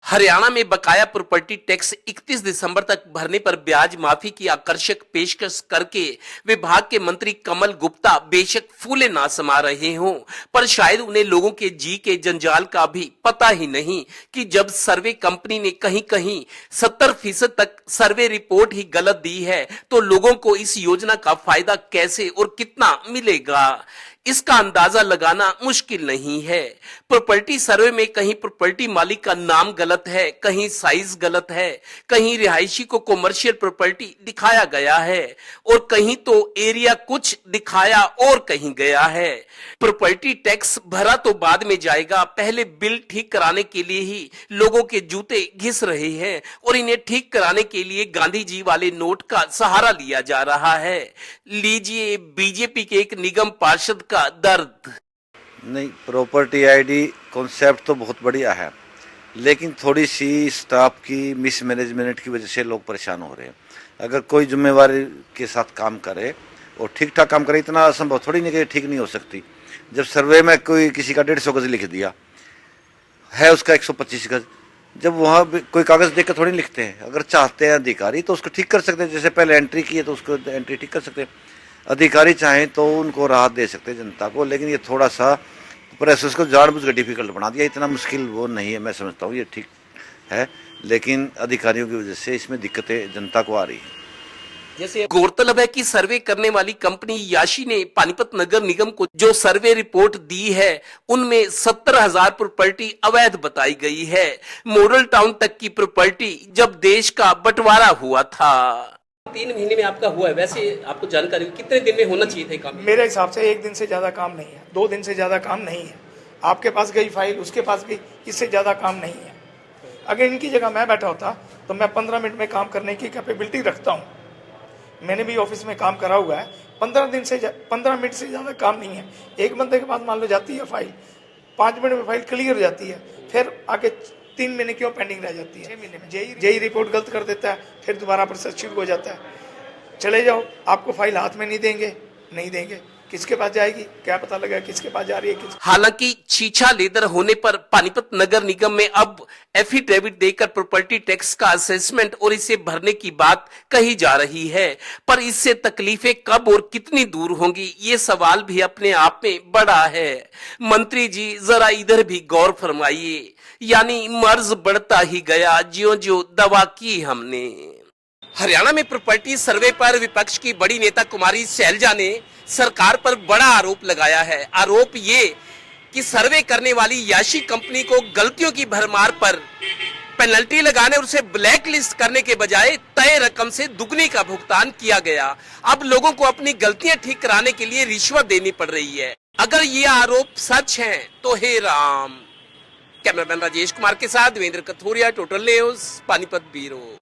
हरियाणा में बकाया property tax 31 दिसंबर तक भरने पर ब्याज माफी की आकर्षक पेशकश करके विभाग के मंत्री कमल गुप्ता बेशक फूले ना समा रहे हों, पर शायद उन्हें लोगों के जी के जंजाल का भी पता ही नहीं कि जब सर्वे कंपनी ने कहीं कहीं 70% तक सर्वे रिपोर्ट ही गलत दी है तो लोगों को इस योजना का फायदा कैसे और कितना मिलेगा, इसका अंदाजा लगाना मुश्किल नहीं है। प्रॉपर्टी सर्वे में कहीं प्रॉपर्टी मालिक का नाम गलत है, कहीं साइज गलत है, कहीं रिहायशी को कॉमर्शियल प्रॉपर्टी दिखाया गया है और कहीं तो एरिया कुछ दिखाया और कहीं गया है। प्रॉपर्टी टैक्स भरा तो बाद में जाएगा, पहले बिल ठीक कराने के लिए ही लोगों के जूते घिस रहे हैं और इन्हें ठीक कराने के लिए गांधी जी वाले नोट का सहारा लिया जा रहा है। लीजिए बीजेपी के एक निगम पार्षद का दर्द। नहीं, प्रॉपर्टी आईडी कॉन्सेप्ट तो बहुत बढ़िया है, लेकिन थोड़ी सी स्टाफ की मिसमैनेजमेंट की वजह से लोग परेशान हो रहे हैं। अगर कोई जिम्मेवारी के साथ काम करे और ठीक ठाक काम करे, इतना असंभव थोड़ी नहीं कि ठीक नहीं हो सकती। जब सर्वे में कोई किसी का 150 गज लिख दिया है, उसका 125 गज, जब वहाँ कोई कागज देख कर थोड़ी लिखते हैं। अगर चाहते हैं अधिकारी तो उसको ठीक कर सकते हैं, जैसे पहले एंट्री की है तो उसको एंट्री ठीक कर सकते हैं। अधिकारी चाहें तो उनको राहत दे सकते हैं जनता को, लेकिन ये थोड़ा सा प्रोसेस को जानबूझ कर डिफिकल्ट बना दिया। इतना मुश्किल वो नहीं है, मैं समझता हूँ ये ठीक है, लेकिन अधिकारियों की वजह से इसमें दिक्कतें जनता को आ रही है। जैसे गौरतलब है कि सर्वे करने वाली कंपनी याशी ने पानीपत नगर निगम को जो सर्वे रिपोर्ट दी है उनमें 70,000 प्रॉपर्टी अवैध बताई गई है। मॉडल टाउन तक की प्रॉपर्टी जब देश का बंटवारा हुआ था। 3 महीने में आपका हुआ है, वैसे आपको जानकारी कितने दिन में होना चाहिए था काम? मेरे हिसाब से 1 दिन से ज़्यादा काम नहीं है, 2 दिन से ज़्यादा काम नहीं है। आपके पास गई फाइल, उसके पास भी, इससे ज़्यादा काम नहीं है। अगर इनकी जगह मैं बैठा होता तो मैं 15 मिनट में काम करने की कैपेबिलिटी रखता हूँ। मैंने भी ऑफिस में काम करा हुआ है। 15 मिनट से ज़्यादा काम नहीं है। एक बंदे के पास मान लो जाती है फाइल, 5 मिनट में फाइल क्लियर हो जाती है, फिर आगे 3 महीने क्यों पेंडिंग रह जाती है? 6 महीने में जेई रिपोर्ट गलत कर देता है, फिर दोबारा प्रोसेस शुरू हो जाता है। चले जाओ, आपको फाइल हाथ में नहीं देंगे, नहीं देंगे, किसके पास जाएगी? क्या पता लगा किसके पास जा रही है? हालांकि छीछा लेदर होने पर पानीपत नगर निगम में अब एफिडेविट देकर प्रॉपर्टी टैक्स का असेसमेंट और इसे भरने की बात कही जा रही है, पर इससे तकलीफें कब और कितनी दूर होंगी, ये सवाल भी अपने आप में बड़ा है। मंत्री जी जरा इधर भी गौर फरमाइए, यानी मर्ज बढ़ता ही गया ज्यों ज्यों दवा की हमने। हरियाणा में प्रॉपर्टी सर्वे पर विपक्ष की बड़ी नेता कुमारी शैलजा ने सरकार पर बड़ा आरोप लगाया है। आरोप ये कि सर्वे करने वाली याशी कंपनी को गलतियों की भरमार पर पेनल्टी लगाने और उसे ब्लैक लिस्ट करने के बजाय तय रकम से दुगनी का भुगतान किया गया। अब लोगों को अपनी गलतियां ठीक कराने के लिए रिश्वत देनी पड़ रही है। अगर ये आरोप सच है तो हे राम। कैमरामैन राजेश कुमार के साथ Devendra Kathoria, total news, Panipat bureau.